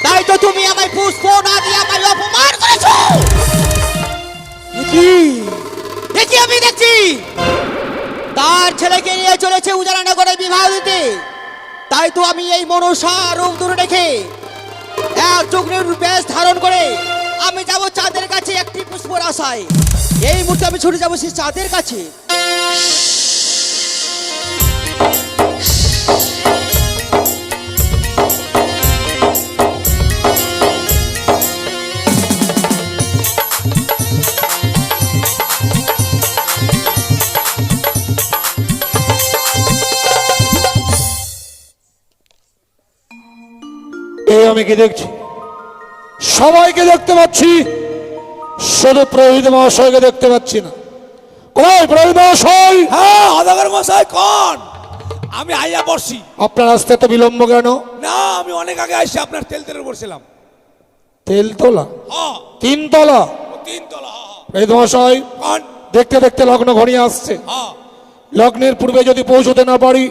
তাই তো তুমি আমায় পুষ্প না দিয়ে আমায় অপমান করেছো। দেখি আমি দেখছি তার ছেলেকে নিয়ে চলেছে উজারানগরে বিবাহ দিতে। তাই তো আমি এই মনসা রূপ দূরে রেখে এক যুগ্নের বেশ ধারণ করে আমি যাব চাঁদের কাছে একটি পুষ্পর আশায়। এই মুহূর্তে আমি ছুটে যাবো সেই চাঁদের কাছে। আমি কি দেখছি? সবাইকে দেখতে পাচ্ছি, শুধু প্রহিত মহাশয়কে দেখতে পাচ্ছি না। কই প্রহিত মহাশয়? হ্যাঁ আদাগর মশাই কোন? আমি আইয়া বসছি। আপনার আসতে তো বিলম্ব কেন? না আমি অনেক আগে আসছি, আপনার তেলের বসছিলাম। তেলতলা? হ্যাঁ তিনতলা? তিনতলা। প্রহিত মহাশয় কোন? দেখতে দেখতে লগ্ন ঘনিয়ে আসছে। হ্যাঁ লগ্নের পূর্বে যদি পৌঁছতে না পারি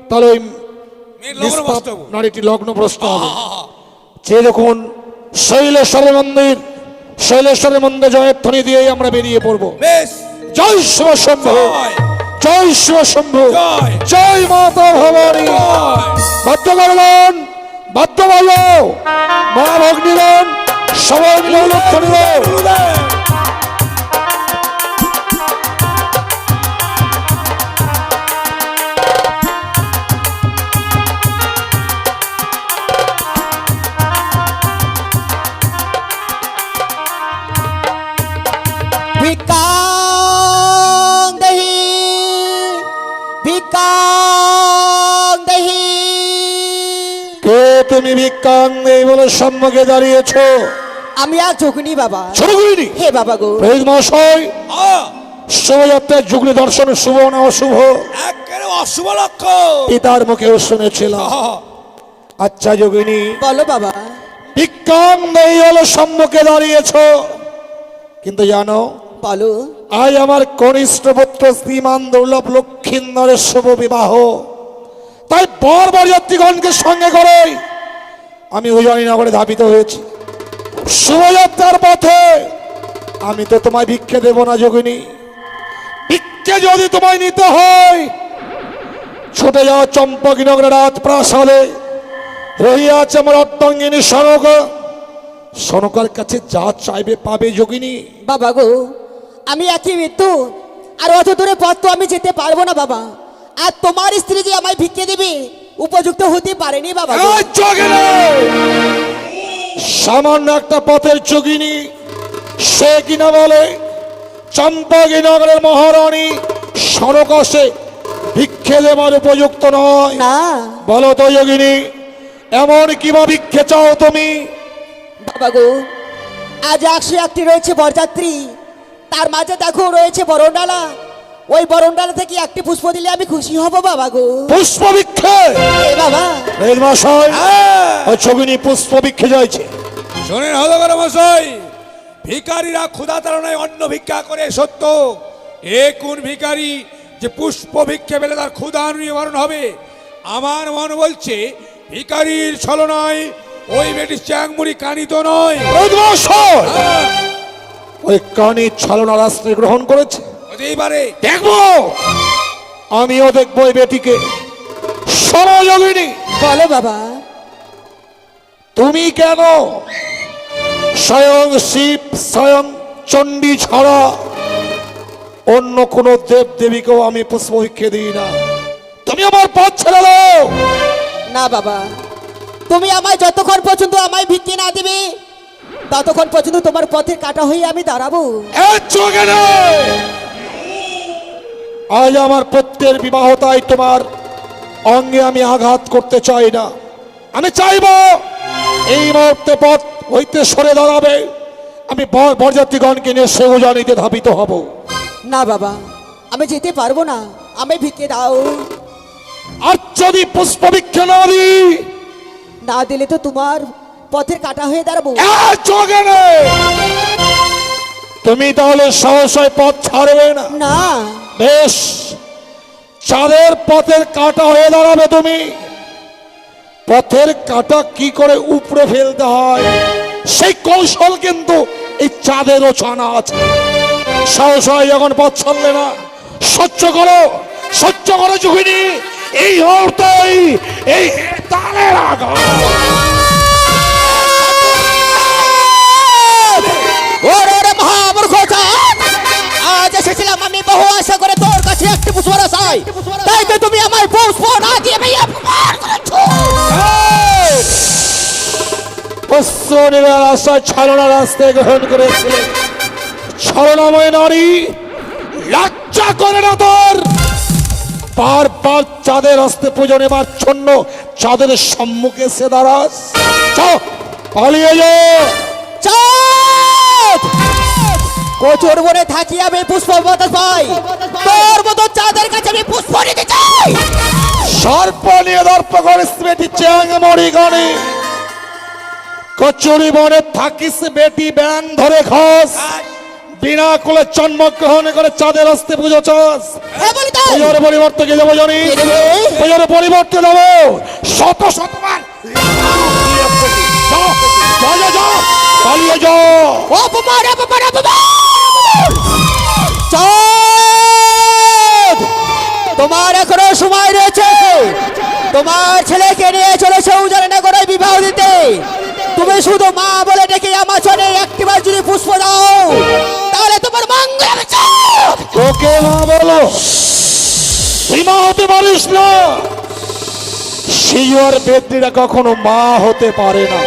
তাহলে ওই নিষ্পাপ নারীটি লগ্ন ভ্রষ্ট হবে। যে দেখুন শৈলেশ্বরের মন্দির, শৈলেশ্বরের মন্দিরে জয়ের ধ্বনি দিয়েই আমরা বেরিয়ে পড়বো। বেশ। জয় শিব শম্ভু, জয় শিব শম্ভু, জয় মাতা ভবানী। বাদ্য করলেন, বাদ্য বলো, মা ভগ্নীগণ সবাই মিলে লক্ষ্য নিল। তুমি ভিক্ষাং নেই বলে সম্মুখে দাঁড়িয়েছ? আমি আর যোগিনী বাবা। যোগিনী? হে বাবা গো। প্রহিত মহাশয় শোভাযাত্রার যুগলি দর্শন শুভ না অশুভ? একেবারে অশুভ লক্ষণ পিতার মুখেও শুনেছিলাম। আচ্ছা যোগিনী বলো বাবা। ভিক্ষাং নেই বলে সম্মুখে দাঁড়িয়েছ, কিন্তু জানো বলো আজ আমার কনিষ্ঠ পুত্র শ্রীমান দুর্লভ লক্ষিন্দরের শুভ বিবাহ। তাই বর বরযাত্রীগণকে সঙ্গে করে আমি উজানিনগরে ধাবিত হয়েছি। শুভযাত্রার পথে আমি তো তোমায় ভিক্ষে দেব না যোগিনী। ভিক্ষে যদি তোমায় নিতে হয় ছুটে যাও চম্পকনগরের রাত প্রাসাদে রহিয়াছে আমার অর্ধাঙ্গিনী সনকা। সনকার কাছে যা চাইবে পাবে যোগিনী। বাবা গো আমি একই মৃত্যু আর অত দূরে পথ তো আমি যেতে পারবো না বাবা। আর তোমার স্ত্রী যে আমায় ভিক্ষে দেবে উপযুক্ত হতে পারেনি বাবা। সামান্য একটা পথের যোগিনী, সে কিনা বলে চম্পকনগরের মহারানী সনকাশে ভিক্ষে দেবার উপযুক্ত নয়? না। বলো তো যোগিনী এমন কিবা ভিক্ষে চাও তুমি? বাবা গো আজ 101টি রয়েছে বরযাত্রী, তার মাঝে দেখো রয়েছে বরণডালা। ওই বরণডালা থেকে একটি পুষ্প দিলে আমি খুশি হব বাবা গো। পুষ্প ভিক্ষে? এ বাবা ওই যোগিনী পুষ্প ভিক্ষে যাইছে। শোনেন হলগর মশাই, ভিখারিরা ক্ষুধা তাড়নায় অন্ন ভিক্ষা করে সত্য, এ কোন ভিখারি যে পুষ্প ভিক্ষে পেলে তার ক্ষুধা নিবারণ হবে? আমার মন বলছে ভিখারির ছলনায় ওই বেটি চ্যাংমুড়ি কানি তো নয়। ওই কানি ছলনার আশ্রয় গ্রহণ করেছে। এইবারে দেখবো, আমিও দেখবো ওই বেটিকে। সরযোগিনী বলো বাবা। তুমি কেন স্বয়ং শিব স্বয়ং চণ্ডী ছাড়া অন্য কোন দেব দেবীকেও আমি পুষ্প ভিক্ষে দিই না? তুমি আমার পথ ছেড়ে দাও। না বাবা, তুমি আমায় যতক্ষণ পর্যন্ত আমায় ভিক্ষে না দিবে ততক্ষণ পর্যন্ত তোমার পথে কাটা হয়ে আমি দাঁড়াবো। আজ আমার পুত্রের বিবাহ, তাই তোমার অঙ্গে আমি আঘাত করতে চাই না। আমি চাইব এই মুহূর্তে পথ হইতে সরে দাঁড়াবে আমি বরযাত্রীগণকে নিয়ে সে উজানিতে ধাবিত হব। না বাবা, আমি যেতে পারবো না, আমি ভিক্ষে দাও। আর যদি পুষ্প ভিক্ষা না দিই, না দিলে তো তোমার পথের কাটা হয়ে দাঁড়াবো। জগেনে তুমি তাহলে সহসায় পথ ছাড়বে না? না, বেশ, চাঁদের পথের কাটা হয়ে দাঁড়াবে তুমি। পথের কাটা কি করে উপড়ে ফেলতে হয় সেই কৌশল কিন্তু এই চাঁদেরও জানা আছে। সহসায় যখন পথ ছাড়লে না, সহ্য করো, সহ্য করো যুগিনী। এই মুহূর্তেই এই তালের আঘাত ওরে ওরে মহামূর্খ চাঁদ, আজ এসেছিলাম আমি বহু আশা করে তোর কাছে একটি পুষ্প রসাই, তাই তো তুমি আমার পুষ্প না দিয়ে ভাই অপমান করেছো। পুষ্প নেবার আশায় ছলনা রাস্তায় গ্রহণ করেছিল। ছলনাময় নারী, লজ্জা করে না তোর? বারবার চাঁদের হস্তে পুজো নেবার জন্য চাঁদের সম্মুখে সে দাঁড়াস? যাও, পালিয়ে যাও। চাঁদ, কোচর বনে থাকি আমি পুষ্প বাতাস পাই, তোর মতো চাঁদের কাছে আমি পুষ্প নিতে চাই। সর্প নিয়ে দর্প করিস বেটি চ্যাং মরি গানে, কচুরি বনে থাকিস বেটি ব্যাং ধরে খস, বিনা কোলে জন্মগ্রহণ করে চাঁদের হস্তে পুজো চাস। হ্যাঁ বলি তাই। পুজোর পরিবর্তে কি দেবো জানি? কি দেবে? পুজোর পরিবর্তে দেবো শত শতবার। যাও, যাও, যাও, পালিয়ে যাও। অপমান অপমান অপমান। চাঁদ, তোমার এখনো সময় রয়েছে। তোমার ছেলেকে নিয়ে চলেছে উজানিনগরে বিবাহ দিতে। তুমি শুধু মা বলে ডেকে আমার চলে একটিবার যদি পুষ্প দাও, তাহলে তোমার মঙ্গল হবে। চাঁদ, তোকে মা বলো? তুই মা হতে পারিস না। শিওর ব্যক্তিরা কখনো মা হতে পারে না।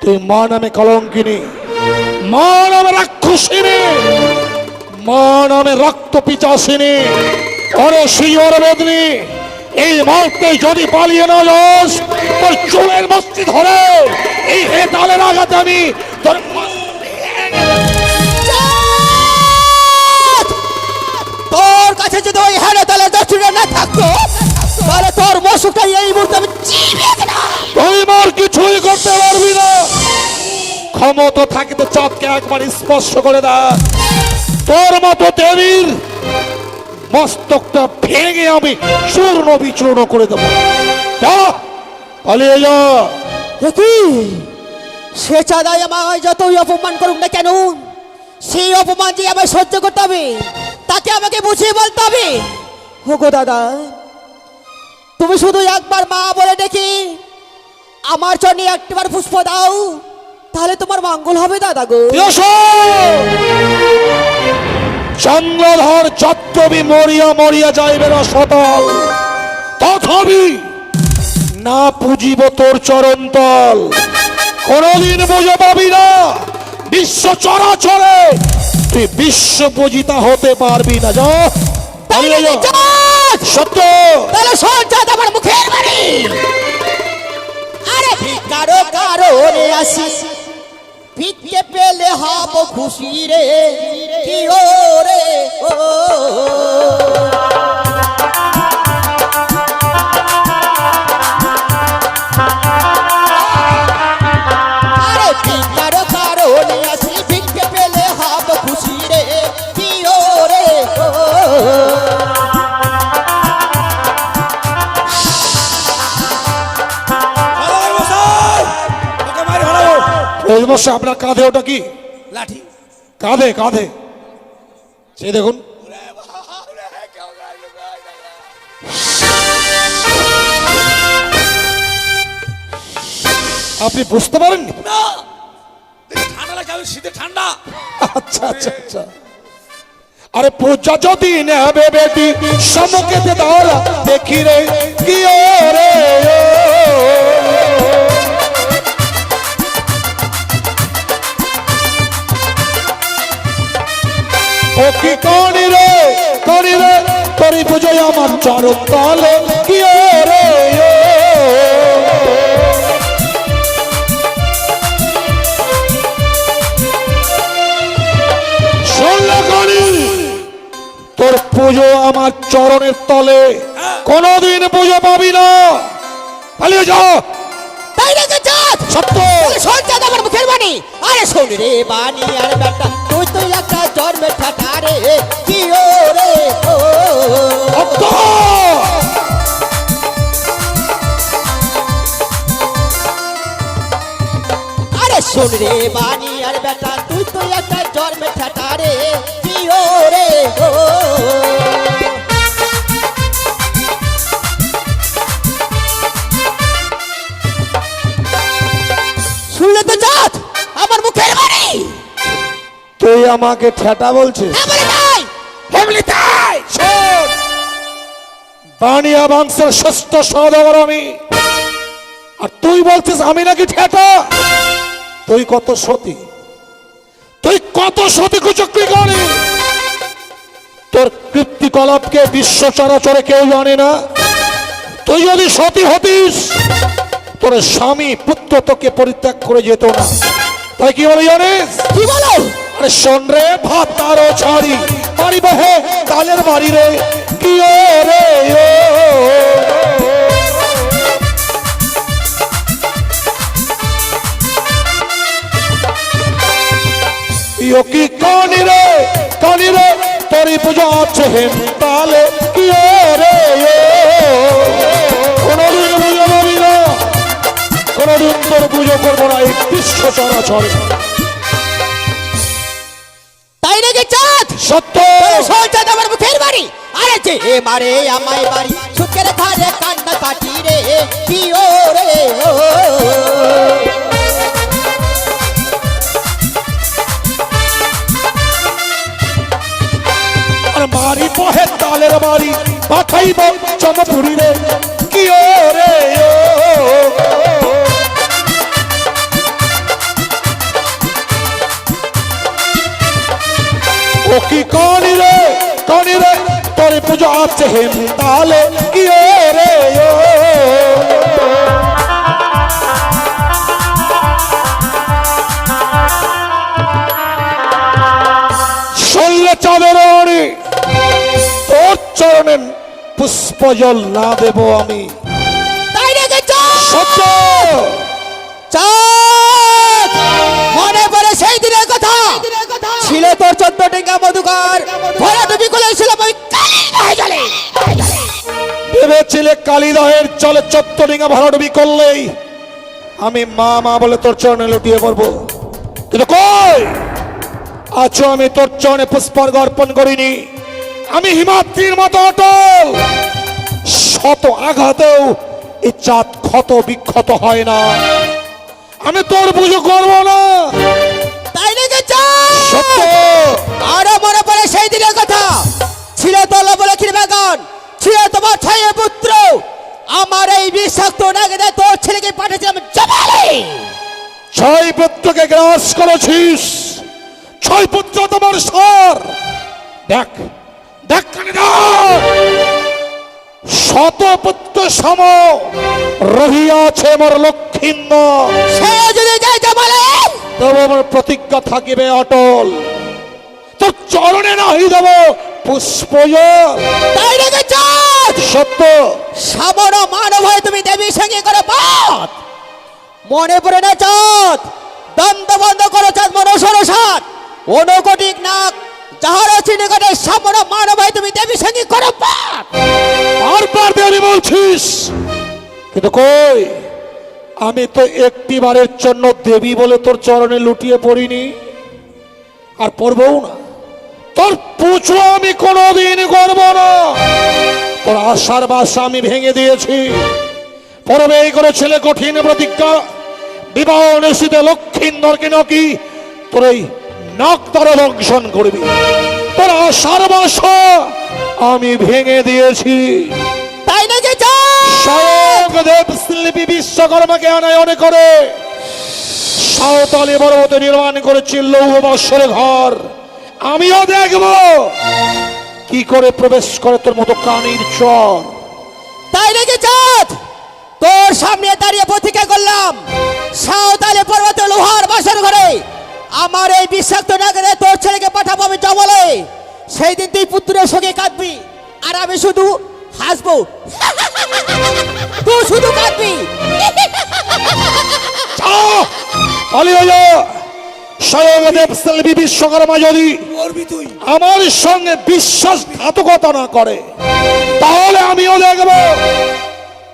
তুই মা নামে কলঙ্কিনী, মা নামে রাক্ষসিনী, মা নামে রক্ত পিচাসিনী। ওরে শিওর বেদনি, এই মুহূর্তে যদি পালিয়ে না যাস, তোর চুলের মস্তি ধরে এই হেতালের আঘাতে আমি তোর তোর কাছে যদি ওই হেলে তালে দর্শনে না থাকতো, তাহলে তোর মশুকটাই এই মুহূর্তে আমি চিবিয়ে দিলাম। তুই মোর কিছুই করতে পারবি না। ক্ষমতা থাকিতে চাঁদকে একবার স্পর্শ করে দেয়, তোর মতো দেবীর মস্তকটা ভেঙে আমি চূর্ণ বিচূর্ণ করে দেবো। যা, পালিয়ে যা। দেখি সে চাঁদাই আমায় যতই অপমান করুক না কেন, সেই অপমান যে আমায় সহ্য করতে হবে, তাকে আমাকে বুঝিয়ে বলতে হবে। ওগো দাদা, তুমি শুধু একবার মা বলে ডেকে আমার জন্য একটিবার পুষ্প দাও, তাহলে তোমার মঙ্গল হবে দাদা গো। চন্দ্রধর চত্রবি মরিয়া মরিয়া যাইবে না সতল, তথাপি না পুজিব তোর চরণ তল। কোনদিন বুঝে পাবি না বিশ্ব চরাচরে তুই বিশ্ব পূজিতা হতে পারবি না। যা, পালিয়ে যা। সত্য, তাহলে শোন চাঁদ আমার মুখের বাড়ি। আরে ভিকারো কারণে আসি, ভিক্ষে পেলে হব খুশি রে, কি ও রে ও। আরে ভিকারো কারণে আসি, ভিক্ষে পেলে হব খুশি রে, কি ও রে ও। মশাই আপনার কাঁধে ওটা কি? লাঠি। কাঁধে কাঁধে সে দেখুন। আপনি বুঝতে পারেন? না, ঠান্ডা লাগে, আমি শীতে ঠান্ডা। আচ্ছা আচ্ছা আচ্ছা। আরে পূজা যদি নেবে বেটি সম্মুখেতে দাঁড়া, দেখি রে কি রে ও কি করি রে তোরি পুজোয় আমার চরণ তলে কি রে। পুজো আমার চরণের তলে কোনোদিন পুজো পাবি না। পালিয়ে যা। তাই নাকি চাঁদ? সত্য। তাহলে শোন চাঁদ আমার মুখের বাণী। আরে শোন রে বাণী আর বেটা, তুই তো একটা জন্মের ঠাটা রে, কি ও রে ও। সত্য। আরে শোন রে বাণী আর বেটা, তুই তো একটা জন্মের ঠাটা রে, কি ও রে ও। শুনলে তো চাঁদ আমার মুখের বাণী? তুই আমাকে ঠেটা বলছিস? হ্যাঁ বলে তাই। এমনি তাই। শোন, বানিয়া বংশের ষষ্ঠ সওদাগর আমি, আর তুই বলছিস আমি নাকি ঠেটা? তুই কত সতী, তুই কত সতী কুচক্রি করি। তোর কীর্তিকলাপকে বিশ্ব চরাচরে কেউ জানে না। তুই যদি সতী হতিস, তোর স্বামী পুত্র তোকে পরিত্যাগ করে যেত না। তাই কি বলে জানিস? কি বলো? আরে শোন রে, ভাত তারও ছাড়ি মারি বহে তালের বাড়ি রে, কি ও রে ও কি কানি রে তোরই পুজো আছে হেম তালে, কি ও রে কোনদিন পুজো পাবি না, কোনদিন তোর পুজো করবো না এই বিশ্ব চরাচরে। তাই নাকি চাঁদ? সত্য। শোন চাঁদ আমার মুখের বাণী। আরে যে মারে আমায় বাড়ি, সুখের ধারে কান্না কাটি রে, কি ও রে ও। আর মারি বহে তালের বাড়ি পাঠাইব চমপুরি রে, কি ও রে ও কি কানি রে তোর পুজো আছে হেম তালে, কি ও রে শৈলে চাঁদের বাড়ি, তোর চরণে পুষ্প জল না দেব আমি। তাই নাকি চাঁদ? সত্য। চাঁদ মনে পড়ে সেই দিনের কথা, ছিল তোর 14 টেঙ্গা মধুকার, ভরা ডুবি কোলে ছিল ওই কালিদাহে জলে। ভেবেছিলে কালিদহের চলে চত্বরিঙা ভরাডুবি করলেই আমি মা বলে তোর চরণে লুটিয়ে পড়বো, কিন্তু কই আছো আমি তোর চরণে পুষ্পার্ঘ অর্পণ করিনি। আমি হিমাদ্রির মতো অটল, শত আঘাতেও এই চাঁদ ক্ষত বিক্ষত হয় না। আমি তোর পুজো করবো না। তাই নাকি চাঁদ? সত্য। আরো মনে পড়ে সেই দিনের কথা, ছিল তো লবলক্ষীর বাগান, ছিল তোমার 6 পুত্র। আমার এই বিষাক্ত নাগিনে তোর ছেলেকে পাঠিয়েছিলাম জবালে। 6 পুত্রকে গ্রাস করেছিস, 6 পুত্র তোমার সর। দেখ দেখ শত পুত্র সম রহিয়াছে মোর লক্ষ্মীন্দর। সে যদি যায় জবালে, তবে আমার প্রতিজ্ঞা থাকিবে অটল, তোর চরণে নাহি দেব পুষ্প জল। তাই নাকি চাঁদ? সত্য। সামর মানব হয়ে তুমি দেবীর সঙ্গে করো পাত। মনে পড়ে না চাঁদ? দ্বন্দ্ব বন্ধ করো চাঁদ, মনসরসাদ অনুকটিক নাক যাহার আছে নিকটে, সামর মানব হয়ে তুমি দেবীর সঙ্গে করো পাত। বারবার দেবী বলছিস, কিন্তু কই আমি তো একটিবারের জন্য দেবী বলে তোর চরণে লুটিয়ে পড়িনি, আর পড়বও না। তোর পুজো আমি কোনোদিন করব না। তোর আশার বাসা আমি ভেঙে দিয়েছি। পরবেই করেছিল কঠিন প্রতিজ্ঞা, বিবাহ নিশ্চিতে লক্ষ্মীন্দরকে নাকি তোর এই নাক তারা দংশন করবি। তোর আশার বাসা আমি ভেঙে দিয়েছি। তাই নাকি চাঁদ? স্বয়ং দেব শিল্পী বিশ্বকর্মাকে আনায়নে করে সাঁওতালি পর্বতে নির্মাণ করেছিল লৌহ বাসর ঘর। আমিও দেখব কি করে প্রবেশ করে তোর মতো কানির চর। তাই নাকি চাঁদ? তোর সামনে দাঁড়িয়ে প্রতিজ্ঞা করলাম, সাঁওতালি পর্বতে লোহার বাসর ঘরে আমার এই বিষাক্ত নাগরে তোর ছেলেকে পাঠাবো আমি জবলে। সেই দিন তুই পুত্রের সঙ্গে কাঁদবি আর আমি শুধু হাসবো। তুই শুধু কাঁদবি। পালিয়ে যা। স্বয়ং দেবস্থলী বিশ্বকর্মা যদি করবি তুই আমার সঙ্গে বিশ্বাসঘাতকতা না করে, তাহলে আমিও দেখব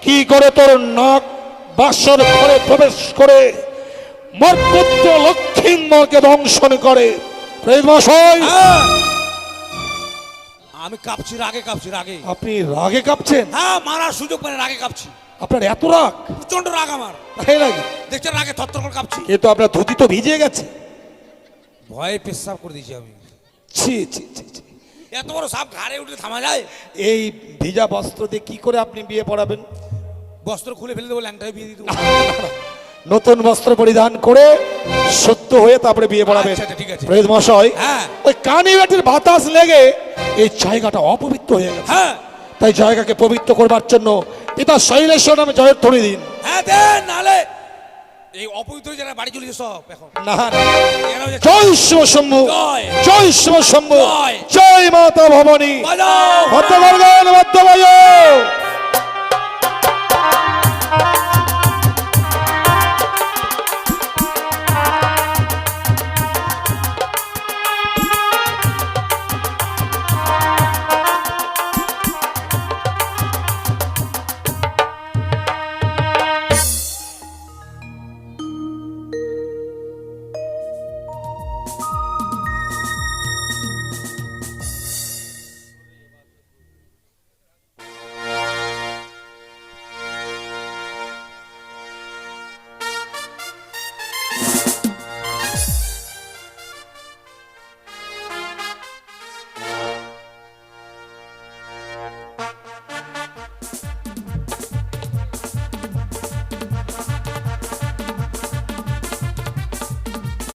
কি করে তোর নাক বাসর ঘরে প্রবেশ করে মোর পুত্র লক্ষ্মীন্দরকে দংশন করে। প্রেত মশাই, হ্যাঁ। আমি কাঁপছি, রাগে। আপনি রাগে কাঁপছেন? হ্যাঁ, মারার সুযোগ মানে রাগে কাঁপছি। আপনার এত রাগ? প্রচন্ড রাগ আমার। তাই নাকি? দেখছেন রাগে থরথর করে কাঁপছি। কিন্তু আপনার ধুতি তো ভিজে গেছে। ভয়ে পেশাব করে দিয়েছি আমি। ছি ছি ছি ছি। এত বড় সাপ ঘাড়ে উঠে থামা যায়? এই ভিজা বস্ত্র দিয়ে কি করে আপনি বিয়ে পড়াবেন? বস্ত্র খুলে ফেলে দেবো, ল্যাংটায় বিয়ে দিয়ে দেবো। নতুন বস্ত্র পরিধান করে সত্য হয়ে তারপরে বিয়ে পড়াবেন। আচ্ছা, ঠিক আছে। প্রেত মশাই, হ্যাঁ। ওই কানি বেটির বাতাস লেগে এই জায়গাটা অপবিত্র হয়ে গেছে। হ্যাঁ তাই জায়গাকে পবিত্র করবার জন্য পিতা শৈলেশ্বর নামে জয়ধ্বনি দিন। হ্যাঁ, দেন, নালে এই অপবিত্র যারা বাড়ি চলে সব এখন। না না। এরাও যে- জয় শিব শম্ভু, জয়। জয় শিব শম্ভু, জয়। জয় মাতা ভবানী। বাজাও। ভদ্রগণ মধ্যবায়।